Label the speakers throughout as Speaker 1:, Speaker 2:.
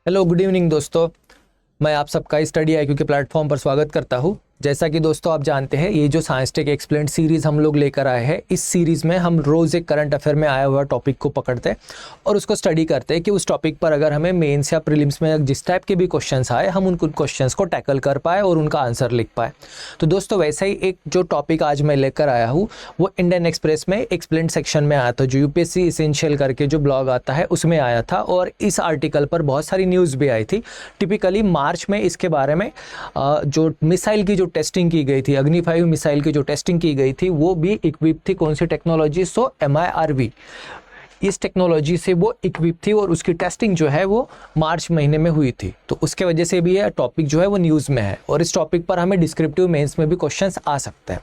Speaker 1: Hello good evening दोस्तों, मैं आप सबका स्टडी IQ के प्लेटफॉर्म पर स्वागत करता हूं। जैसा कि दोस्तों आप जानते हैं, ये जो साइंस टेक एक्सप्लेन्ड सीरीज़ हम लोग लेकर आए हैं, इस सीरीज़ में हम रोज़ एक करंट अफेयर में आया हुआ टॉपिक को पकड़ते हैं और उसको स्टडी करते हैं कि उस टॉपिक पर अगर हमें मेंस या प्रीलिम्स में जिस टाइप के भी क्वेश्चंस आए, हम उन क्वेश्चंस को टैकल कर पाए और उनका आंसर लिख पाए। तो दोस्तों वैसा ही एक जो टॉपिक आज मैं लेकर आया हूँ वो इंडियन एक्सप्रेस में एक्सप्लेन्ड सेक्शन में आया था, जो UPSC एसेंशियल करके जो ब्लॉग आता है उसमें आया था और इस आर्टिकल पर बहुत सारी न्यूज़ भी आई थी। टिपिकली मार्च में इसके बारे में जो मिसाइल की जो टेस्टिंग की गई थी, अग्नि 5 मिसाइल की जो टेस्टिंग की गई थी, वो भी इक्विप थी कौन सी टेक्नोलॉजी? सो MIRV इस टेक्नोलॉजी से वो इक्विप थी और उसकी टेस्टिंग जो है वो मार्च महीने में हुई थी। तो उसके वजह से भी ये टॉपिक जो है वो न्यूज़ में है और इस टॉपिक पर हमें डिस्क्रिप्टिव मेंस में भी क्वेश्चंस आ सकते हैं।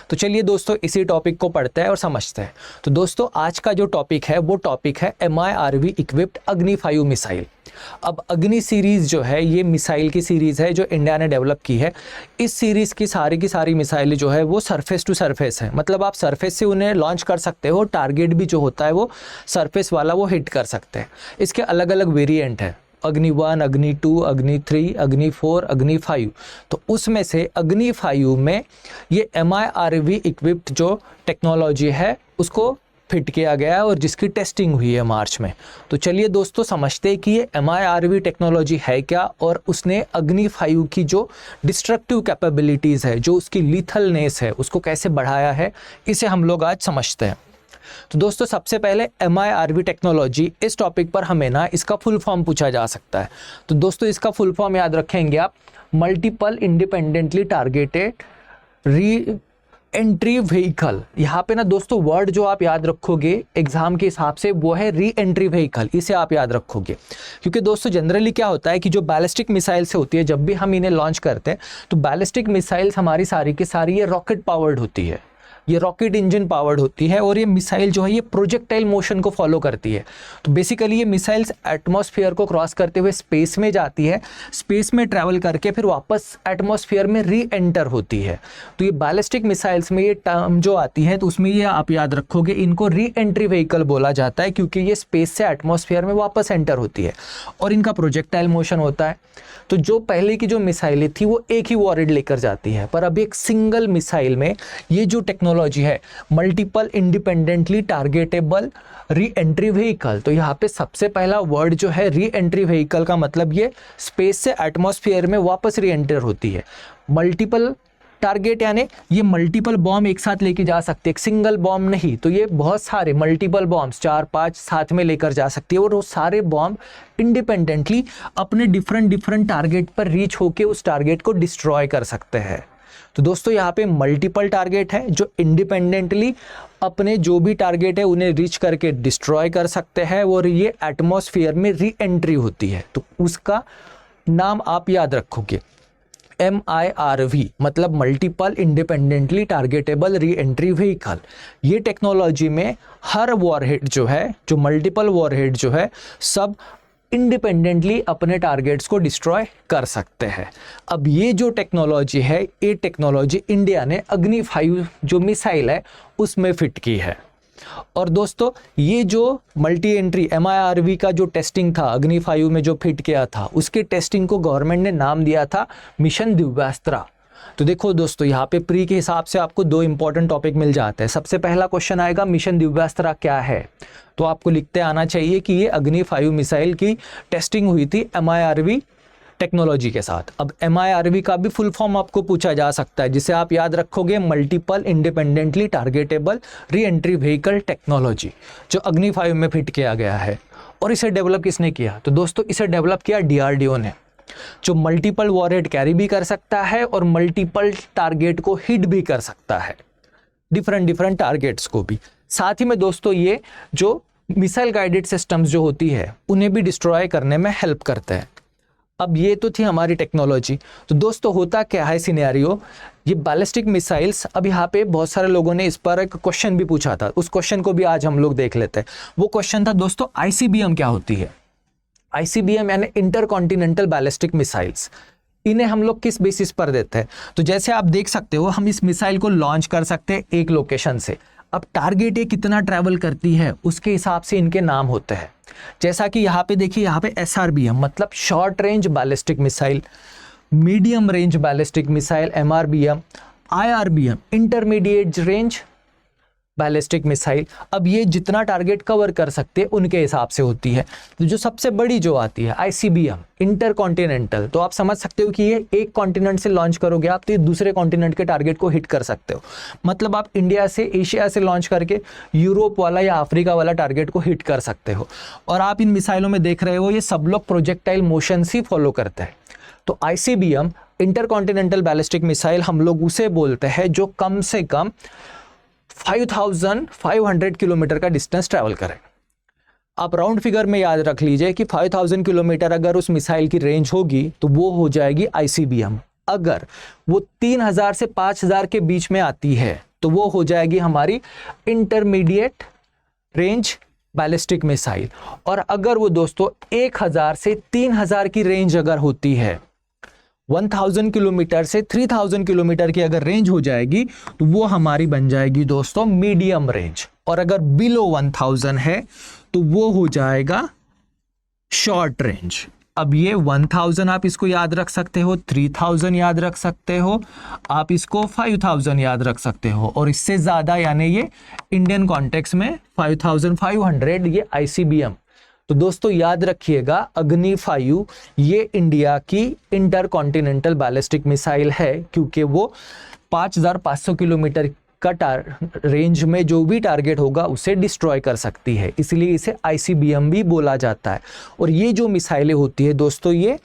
Speaker 1: तो चलिए दोस्तों इसी टॉपिक को पढ़ते हैं और समझते हैं। तो दोस्तों आज का जो टॉपिक है वो टॉपिक है MIRV इक्विप्ड अग्नि 5 मिसाइल। अब अग्नि सीरीज़ जो है ये मिसाइल की सीरीज़ है जो इंडिया ने डेवलप की है। इस सीरीज़ की सारी मिसाइलें जो है वो सरफेस टू सरफेस है, मतलब आप सरफेस से उन्हें लॉन्च कर सकते हो, टारगेट भी जो होता है वो सरफेस वाला वो हिट कर सकते हैं। इसके अलग अलग वेरिएंट है, अग्नि 1, अग्नि 2, अग्नि 3, अग्नि 4, अग्नि 5। तो उसमें से अग्नि 5 में ये MIRV इक्विप्ड जो टेक्नोलॉजी है उसको फिट किया गया है और जिसकी टेस्टिंग हुई है मार्च में। तो चलिए दोस्तों समझते हैं कि ये MIRV टेक्नोलॉजी है क्या और उसने अग्नि 5 की जो डिस्ट्रक्टिव कैपेबिलिटीज़ है, जो उसकी लीथलनेस है, उसको कैसे बढ़ाया है, इसे हम लोग आज समझते हैं। तो दोस्तों सबसे पहले MIRV टेक्नोलॉजी, इस टॉपिक पर हमें ना इसका फुल फॉर्म पूछा जा सकता है। तो दोस्तों इसका फुल फॉर्म याद रखेंगे आप, multiple independently targeted re entry vehicle. यहाँ पे ना दोस्तों वर्ड जो आप याद रखोगे एग्जाम के हिसाब से वो है री एंट्री व्हीकल, इसे आप याद रखोगे। क्योंकि दोस्तों जनरली क्या होता है कि जो बैलिस्टिक मिसाइल्स होती है, जब भी हम इन्हें लॉन्च करते हैं तो बैलिस्टिक मिसाइल्स हमारी सारी की सारी ये रॉकेट पावर्ड होती है, ये रॉकेट इंजन पावर्ड होती है और ये मिसाइल जो है ये प्रोजेक्टाइल मोशन को फॉलो करती है। तो बेसिकली ये मिसाइल्स एटमॉस्फेयर को क्रॉस करते हुए स्पेस में जाती है, स्पेस में ट्रैवल करके फिर वापस एटमॉस्फेयर में री एंटर होती है। तो ये बैलिस्टिक मिसाइल्स में ये टर्म जो आती है तो उसमें ये आप याद रखोगे, इनको री एंट्री व्हीकल बोला जाता है क्योंकि ये स्पेस से एटमॉस्फेयर में वापस एंटर होती है और इनका प्रोजेक्टाइल मोशन होता है। तो जो पहले की जो मिसाइलें थी वो एक ही वॉरेड लेकर जाती है, पर अब एक सिंगल मिसाइल में ये जो टेक्नोलॉजी है multiple independently targetable re entry vehicle. तो यहाँ पे सबसे पहला वर्ड जो है री एंट्री व्हीकल का मतलब ये स्पेस से एटमॉस्फेयर में वापस री एंटर होती है। मल्टीपल टारगेट यानी ये मल्टीपल बॉम्ब एक साथ लेके जा सकते हैं, एक सिंगल बॉम्ब नहीं। तो ये बहुत सारे मल्टीपल बॉम्ब्स 4-5 साथ में लेकर जा सकती है और वो सारे बॉम्ब इंडिपेंडेंटली अपने डिफरेंट टारगेट पर रीच होके उस टारगेट को डिस्ट्रॉय कर सकते हैं। तो दोस्तों यहाँ पे मल्टीपल टारगेट है जो इंडिपेंडेंटली अपने जो भी टारगेट है उन्हें रीच करके डिस्ट्रॉय कर सकते हैं और ये एटमॉस्फेयर में री एंट्री होती है। तो उसका नाम आप याद रखोगे MIRV, मतलब multiple independently targetable re entry vehicle. ये टेक्नोलॉजी में हर वॉरहेड जो है, जो मल्टीपल वॉरहेड जो है, सब इंडिपेंडेंटली अपने टारगेट्स को डिस्ट्रॉय कर सकते हैं। अब ये जो टेक्नोलॉजी है, ये टेक्नोलॉजी इंडिया ने अग्नि 5 जो मिसाइल है उसमें फिट की है। और दोस्तों ये जो मल्टी एंट्री MIRV का जो टेस्टिंग था अग्नि 5 में जो फिट किया था, उसके टेस्टिंग को गवर्नमेंट ने नाम दिया था मिशन दिव्यास्त्र। तो देखो दोस्तों यहाँ पे प्री के हिसाब से आपको 2 इंपॉर्टेंट टॉपिक मिल जाते हैं। सबसे पहला क्वेश्चन आएगा मिशन दिव्यास्त्र क्या है, तो आपको लिखते आना चाहिए कि ये अग्नि 5 मिसाइल की टेस्टिंग हुई थी MIRV टेक्नोलॉजी के साथ। अब MIRV का भी फुल फॉर्म आपको पूछा जा सकता है, जिसे आप याद रखोगे multiple independently targetable re entry vehicle technology, जो अग्नि 5 में फिट किया गया है। और इसे डेवलप किसने किया? तो दोस्तों इसे डेवलप किया DRDO ने, जो मल्टीपल वॉरहेड कैरी भी कर सकता है और मल्टीपल टारगेट को हिट भी कर सकता है, डिफरेंट टारगेट्स को भी। साथ ही में दोस्तों ये जो मिसाइल गाइडेड सिस्टम्स जो होती है उन्हें भी डिस्ट्रॉय करने में हेल्प करते हैं। अब ये तो थी हमारी टेक्नोलॉजी। तो दोस्तों होता क्या है सिनेरियो, ये बैलिस्टिक मिसाइल्स, अब यहाँ पे बहुत सारे लोगों ने इस पर एक क्वेश्चन भी पूछा था, उस क्वेश्चन को भी आज हम लोग देख लेते हैं। वो क्वेश्चन था दोस्तों ICBM क्या होती है? ICBM यानी इंटर कॉन्टिनेंटल बैलिस्टिक मिसाइल्स। इन्हें हम लोग किस बेसिस पर देते हैं? तो जैसे आप देख सकते हो, हम इस मिसाइल को लॉन्च कर सकते हैं एक लोकेशन से, अब टारगेट ये कितना ट्रैवल करती है उसके हिसाब से इनके नाम होते हैं। जैसा कि यहाँ पे देखिए, यहाँ पे SRBM मतलब short range ballistic missile, medium range ballistic missile MRBM, IRBM intermediate range ballistic missile. अब ये जितना टारगेट कवर कर सकते हैं उनके हिसाब से होती है। तो जो सबसे बड़ी जो आती है ICBM इंटर कॉन्टिनेंटल, तो आप समझ सकते हो कि ये एक कॉन्टिनेंट से लॉन्च करोगे आप तो ये दूसरे कॉन्टिनेंट के टारगेट को हिट कर सकते हो। मतलब आप इंडिया से, एशिया से लॉन्च करके यूरोप वाला या अफ्रीका वाला टारगेट को हिट कर सकते हो। और आप इन मिसाइलों में देख रहे हो ये सब लोग प्रोजेक्टाइल मोशन ही फॉलो करते हैं। तो ICBM inter continental ballistic missile हम लोग उसे बोलते हैं जो कम से कम 5500 किलोमीटर का डिस्टेंस ट्रैवल करें। आप राउंड फिगर में याद रख लीजिए कि 5000 किलोमीटर अगर उस मिसाइल की रेंज होगी तो वो हो जाएगी ICBM। अगर वो 3000 से 5000 के बीच में आती है तो वो हो जाएगी हमारी इंटरमीडिएट रेंज बैलिस्टिक मिसाइल। और अगर वो दोस्तों 1000 से 3000 की रेंज अगर होती है, 1000 किलोमीटर से 3000 किलोमीटर की अगर रेंज हो जाएगी तो वो हमारी बन जाएगी दोस्तों मीडियम रेंज। और अगर बिलो 1000 है तो वो हो जाएगा शॉर्ट रेंज। अब ये 1000 आप इसको याद रख सकते हो, 3000 याद रख सकते हो, आप इसको 5000 याद रख सकते हो, और इससे ज़्यादा यानी ये इंडियन कॉन्टेक्स्ट में 5500 ये ICBM। तो दोस्तों याद रखिएगा अग्नि 5 ये इंडिया की इंटर कॉन्टिनेंटल बैलिस्टिक मिसाइल है, क्योंकि वो 5500 किलोमीटर का रेंज में जो भी टारगेट होगा उसे डिस्ट्रॉय कर सकती है, इसलिए इसे ICBM भी बोला जाता है। और ये जो मिसाइलें होती है दोस्तों ये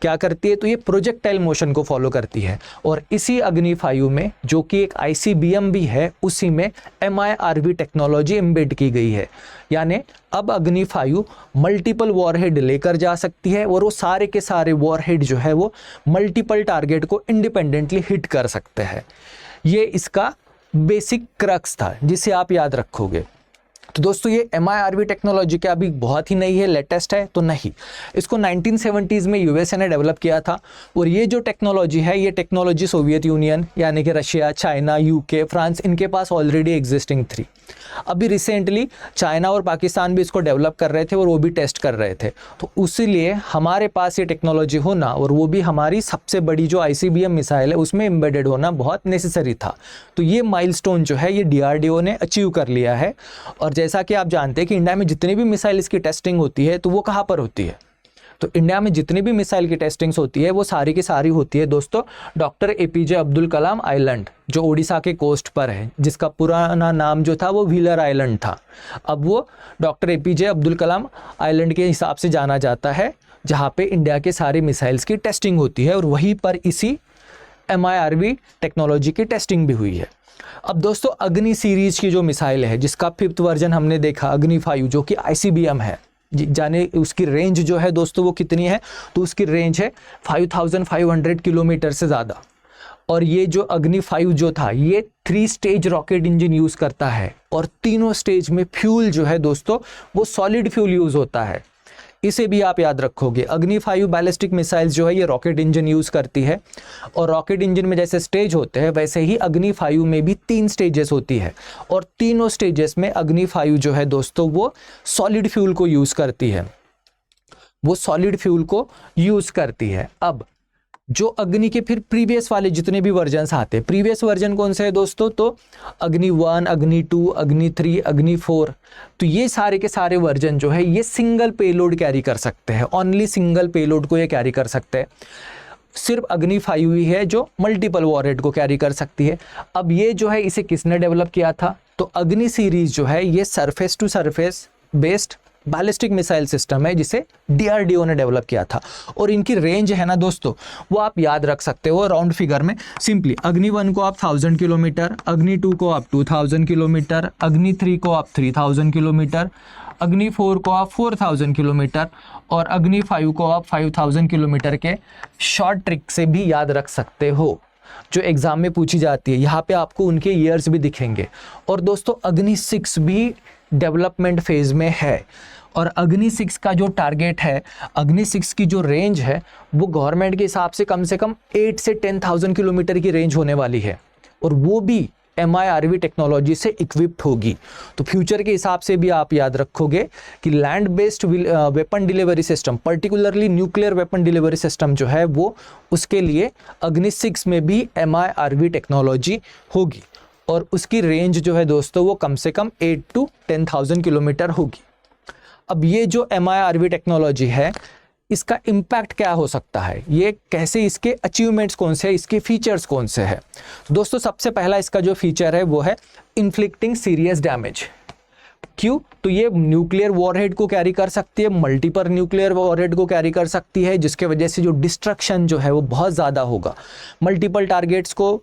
Speaker 1: क्या करती है, तो ये प्रोजेक्टाइल मोशन को फॉलो करती है। और इसी अग्नि 5 में जो कि एक ICBM भी है उसी में MIRV टेक्नोलॉजी एम्बेड की गई है। यानी अब अग्नि 5 मल्टीपल वॉरहेड लेकर जा सकती है और वो सारे के सारे वॉरहेड जो है वो मल्टीपल टारगेट को इंडिपेंडेंटली हिट कर सकते हैं। ये इसका बेसिक क्रक्स था जिसे आप याद रखोगे। तो दोस्तों ये MIRV टेक्नोलॉजी क्या अभी बहुत ही नई है, लेटेस्ट है तो नहीं, इसको 1970s में USA ने डेवलप किया था। और ये जो टेक्नोलॉजी है ये टेक्नोलॉजी सोवियत यूनियन यानी कि रशिया, चाइना, UK, फ्रांस इनके पास ऑलरेडी एग्जिस्टिंग थी। अभी रिसेंटली चाइना और पाकिस्तान भी इसको डेवलप कर रहे थे और वो भी टेस्ट कर रहे थे। तो उसीलिए हमारे पास ये टेक्नोलॉजी होना और वो भी हमारी सबसे बड़ी जो ICBM मिसाइल है उसमें एम्बेडेड होना बहुत नेसेसरी था। तो ये माइलस्टोन जो है ये DRDO ने अचीव कर लिया है। और जैसा कि आप जानते हैं कि इंडिया में जितनी भी मिसाइल इसकी टेस्टिंग होती है तो वो कहाँ पर होती है, तो इंडिया में जितनी भी मिसाइल की टेस्टिंग्स होती है वो सारी की सारी होती है दोस्तों doctor APJ Abdul Kalam island, जो ओडिशा के कोस्ट पर है, जिसका पुराना नाम जो था वो व्हीलर आइलैंड था। अब वो doctor APJ Abdul Kalam island के हिसाब से जाना जाता है, जहाँ पे इंडिया के सारे मिसाइल्स की टेस्टिंग होती है और वहीं पर इसी MIRV टेक्नोलॉजी की टेस्टिंग भी हुई है। अब दोस्तों अग्नि सीरीज की जो मिसाइल है जिसका 5th वर्जन हमने देखा अग्नि 5 जो कि ICBM है, जाने उसकी रेंज जो है दोस्तों वो कितनी है, तो उसकी रेंज है 5500 किलोमीटर से ज़्यादा। और ये जो अग्नि 5 जो था ये 3 स्टेज रॉकेट इंजन यूज़ करता है और तीनों स्टेज में फ्यूल जो है दोस्तों वो सॉलिड फ्यूल यूज़ होता है। इसे भी आप याद रखोगे। अग्नि 5 बैलिस्टिक मिसाइल्स जो है ये रॉकेट इंजन यूज़ करती है और रॉकेट इंजन में जैसे स्टेज होते हैं वैसे ही अग्नि 5 में भी 3 स्टेजेस होती है और तीनों स्टेजेस में अग्नि 5 जो है दोस्तों वो सॉलिड फ्यूल को यूज़ करती है, वो सॉलिड फ्यूल को यूज़ करती है। अब जो अग्नि के फिर प्रीवियस वाले जितने भी वर्जन्स आते हैं, प्रीवियस वर्जन कौन से है दोस्तों, तो अग्नि 1, अग्नि 2, अग्नि 3, अग्नि 4, तो ये सारे के सारे वर्जन जो है ये सिंगल पेलोड कैरी कर सकते हैं, ओनली सिंगल पेलोड को ये कैरी कर सकते हैं। सिर्फ अग्नि 5 ही है जो मल्टीपल वॉरहेड को कैरी कर सकती है। अब ये जो है इसे किसने डेवलप किया था, तो अग्नि सीरीज जो है ये surface to surface based ballistic missile system है जिसे DRDO ने डेवलप किया था। और इनकी रेंज है ना दोस्तों वो आप याद रख सकते हो राउंड फिगर में सिंपली। अग्नि 1 को आप 1000 किलोमीटर, अग्नि 2 को आप 2000 किलोमीटर, अग्नि 3 को आप 3000 किलोमीटर, अग्नि 4 को आप 4000 किलोमीटर और अग्नि 5 को आप 5000 किलोमीटर के शॉर्ट ट्रिक से भी याद रख सकते हो जो एग्जाम में पूछी जाती है। यहाँ पे आपको उनके ईयर्स भी दिखेंगे। और दोस्तों अग्नि 6 भी डेवलपमेंट फेज में है और अग्नि 6 का जो टारगेट है, अग्नि 6 की जो रेंज है वो गवर्नमेंट के हिसाब से कम 8 से 10,000 किलोमीटर की रेंज होने वाली है और वो भी MIRV टेक्नोलॉजी से इक्विप्ड होगी। तो फ्यूचर के हिसाब से भी आप याद रखोगे कि land based weapon delivery system, particularly nuclear weapon delivery system जो है वो, उसके लिए अग्नि 6 में भी MIRV टेक्नोलॉजी होगी और उसकी रेंज जो है दोस्तों वो कम से कम 8 to 10,000 किलोमीटर होगी। अब ये जो MIRV टेक्नोलॉजी है, इसका इम्पैक्ट क्या हो सकता है, ये कैसे, इसके अचीवमेंट्स कौन से हैं, इसके फीचर्स कौन से हैं। तो दोस्तों सबसे पहला इसका जो फीचर है वो है इन्फ्लिक्टिंग सीरियस डैमेज। क्यों? तो ये न्यूक्लियर वॉरहेड को कैरी कर सकती है, मल्टीपल न्यूक्लियर वॉरहेड को कैरी कर सकती है, जिसके वजह से जो डिस्ट्रक्शन जो है वो बहुत ज़्यादा होगा। मल्टीपल टारगेट्स को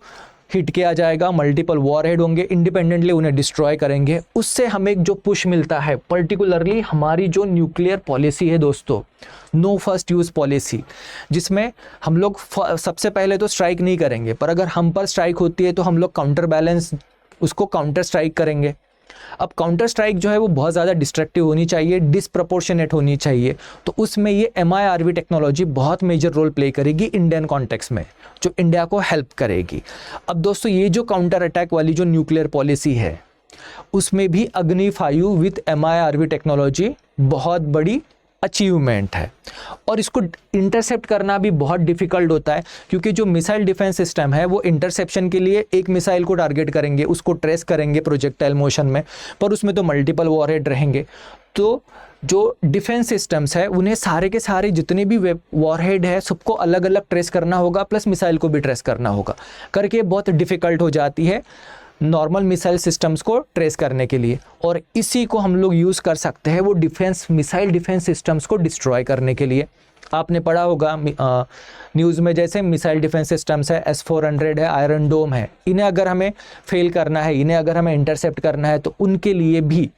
Speaker 1: हिट किया जाएगा, मल्टीपल वॉरहेड होंगे, इंडिपेंडेंटली उन्हें डिस्ट्रॉय करेंगे। उससे हमें जो पुश मिलता है, पर्टिकुलरली हमारी जो न्यूक्लियर पॉलिसी है दोस्तों, नो फर्स्ट यूज़ पॉलिसी, जिसमें हम लोग सबसे पहले तो स्ट्राइक नहीं करेंगे, पर अगर हम पर स्ट्राइक होती है तो हम लोग काउंटर बैलेंस उसको काउंटर स्ट्राइक करेंगे। अब काउंटर स्ट्राइक जो है वो बहुत ज़्यादा डिस्ट्रक्टिव होनी चाहिए, डिसप्रपोर्शनेट होनी चाहिए। तो उसमें ये MIRV टेक्नोलॉजी बहुत मेजर रोल प्ले करेगी इंडियन कॉन्टेक्स्ट में, जो इंडिया को हेल्प करेगी। अब दोस्तों ये जो काउंटर अटैक वाली जो न्यूक्लियर पॉलिसी है, उसमें भी अग्नि 5 विथ MIRV टेक्नोलॉजी बहुत बड़ी अचीवमेंट है। और इसको इंटरसेप्ट करना भी बहुत डिफ़िकल्ट होता है, क्योंकि जो मिसाइल डिफेंस सिस्टम है वो इंटरसेप्शन के लिए एक मिसाइल को टारगेट करेंगे, उसको ट्रेस करेंगे प्रोजेक्टाइल मोशन में, पर उसमें तो मल्टीपल वॉरहेड रहेंगे। तो जो डिफेंस सिस्टम्स है उन्हें सारे के सारे जितने भी वॉरहेड है सबको अलग अलग ट्रेस करना होगा, प्लस मिसाइल को भी ट्रेस करना होगा, करके बहुत डिफ़िकल्ट हो जाती है नॉर्मल मिसाइल सिस्टम्स को ट्रेस करने के लिए। और इसी को हम लोग यूज़ कर सकते हैं वो मिसाइल डिफेंस सिस्टम्स को डिस्ट्रॉय करने के लिए। आपने पढ़ा होगा न्यूज़ में, जैसे मिसाइल डिफेंस सिस्टम्स है, S-400 है, आयरन डोम है, इन्हें अगर हमें फेल करना है, इन्हें अगर हमें इंटरसेप्ट करना है, तो उनके लिए भी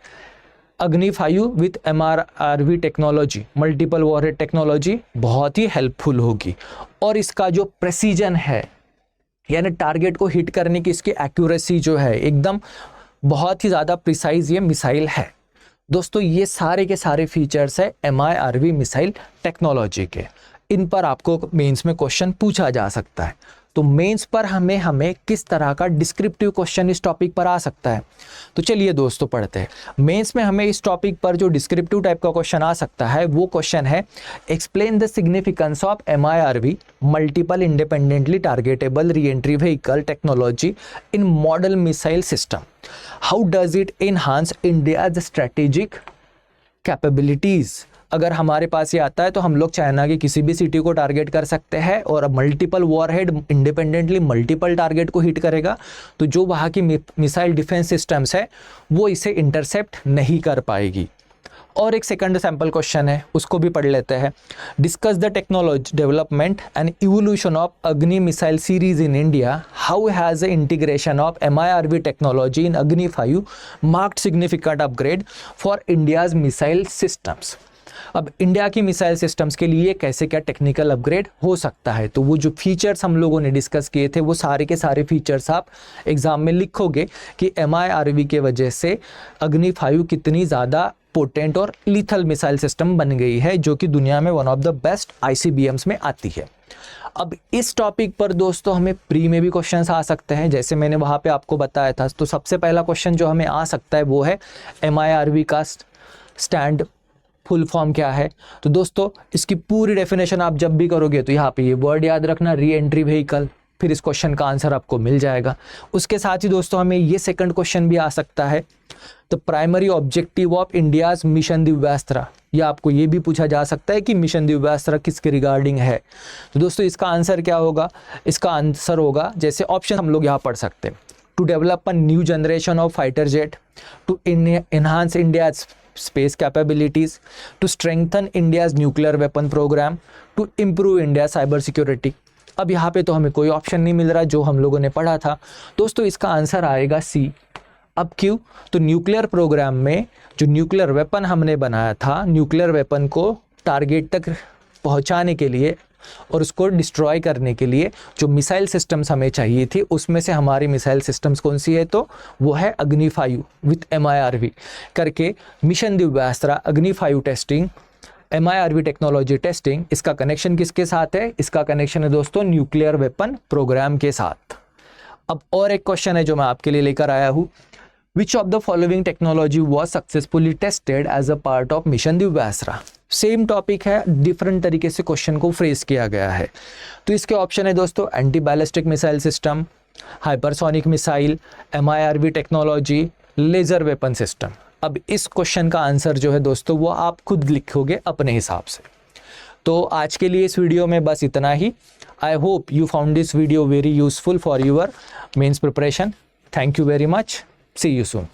Speaker 1: अग्नि 5 with MIRV technology, multiple warhead technology बहुत ही हेल्पफुल होगी। और इसका जो प्रेसिजन है, यानी टारगेट को हिट करने की इसकी एक्यूरेसी जो है एकदम बहुत ही ज़्यादा प्रिसाइज ये मिसाइल है। दोस्तों ये सारे के सारे फीचर्स है MIRV मिसाइल टेक्नोलॉजी के। इन पर आपको मेंस में क्वेश्चन पूछा जा सकता है। तो मेंस पर हमें किस तरह का डिस्क्रिप्टिव क्वेश्चन इस टॉपिक पर आ सकता है, तो चलिए दोस्तों पढ़ते हैं। मेंस में हमें इस टॉपिक पर जो डिस्क्रिप्टिव टाइप का क्वेश्चन आ सकता है वो क्वेश्चन है, explain the significance of MIRV multiple independently targetable re entry vehicle technology in model missile system, how does it enhance India's strategic capabilities. अगर हमारे पास ये आता है तो हम लोग चाइना की किसी भी सिटी को टारगेट कर सकते हैं और multiple warhead independently multiple target को हिट करेगा, तो जो वहाँ की मिसाइल डिफेंस सिस्टम्स है वो इसे इंटरसेप्ट नहीं कर पाएगी। और एक सेकंड सैम्पल क्वेश्चन है, उसको भी पढ़ लेते हैं। Discuss the technology development and evolution of Agni missile series in India, how has the integration of MIRV technology in Agni 5 marked significant upgrade for India's missile systems. अब इंडिया की मिसाइल सिस्टम्स के लिए कैसे क्या टेक्निकल अपग्रेड हो सकता है, तो वो जो फीचर्स हम लोगों ने डिस्कस किए थे वो सारे के सारे फीचर्स आप एग्जाम में लिखोगे कि MIRV के वजह से अग्नि 5 कितनी ज़्यादा पोटेंट और लीथल मिसाइल सिस्टम बन गई है, जो कि दुनिया में one of the best ICBMs में आती है। अब इस टॉपिक पर दोस्तों हमें प्री में भी क्वेश्चंस आ सकते हैं, जैसे मैंने वहाँ पे आपको बताया था। तो सबसे पहला क्वेश्चन जो हमें आ सकता है वो है MIRV का स्टैंड फुल फॉर्म क्या है। तो दोस्तों इसकी पूरी डेफिनेशन आप जब भी करोगे तो यहाँ पे ये वर्ड याद रखना, री एंट्री व्हीकल, फिर इस क्वेश्चन का आंसर आपको मिल जाएगा। उसके साथ ही दोस्तों हमें ये सेकंड क्वेश्चन भी आ सकता है, the primary objective of India's mission Divyastra, या आपको ये भी पूछा जा सकता है कि मिशन दिव्यास्त्र किसके रिगार्डिंग है। तो दोस्तों इसका आंसर क्या होगा, इसका आंसर होगा, जैसे ऑप्शन हम लोग यहाँ पढ़ सकते हैं, to develop a new generation of fighter jet, to enhance India's space capabilities, to strengthen India's nuclear weapon program, to improve India's cyber security। अब यहाँ पे तो हमें कोई ऑप्शन नहीं मिल रहा जो हम लोगों ने पढ़ा था, दोस्तों इसका आंसर आएगा सी। अब क्यों, तो न्यूक्लियर प्रोग्राम में जो न्यूक्लियर वेपन हमने बनाया था, न्यूक्लियर वेपन को टारगेट तक पहुँचाने के लिए और उसको डिस्ट्रॉय करने के लिए जो मिसाइल सिस्टम्स हमें चाहिए थी, उसमें से हमारी मिसाइल सिस्टम्स कौन सी है, तो वो है अग्नि 5 विथ MIRV करके मिशन दिव्यास्त्र अग्नि 5 टेस्टिंग, MIRV टेक्नोलॉजी टेस्टिंग। इसका कनेक्शन किसके साथ है, इसका कनेक्शन है दोस्तों न्यूक्लियर वेपन प्रोग्राम के साथ। अब और एक क्वेश्चन है जो मैं आपके लिए लेकर आया हूँ, which of the following technology was successfully tested as a part of mission Divyastra. Same topic है, डिफरेंट तरीके से क्वेश्चन को फ्रेज किया गया है। तो इसके ऑप्शन है दोस्तों, anti ballistic missile system, hypersonic missile, MIRV technology, laser weapon system. अब इस क्वेश्चन का आंसर जो है दोस्तों वो आप खुद लिखोगे अपने हिसाब से। तो आज के लिए इस वीडियो में बस इतना ही। I hope you found this video very useful for your mains preparation. Thank you very much, see you soon.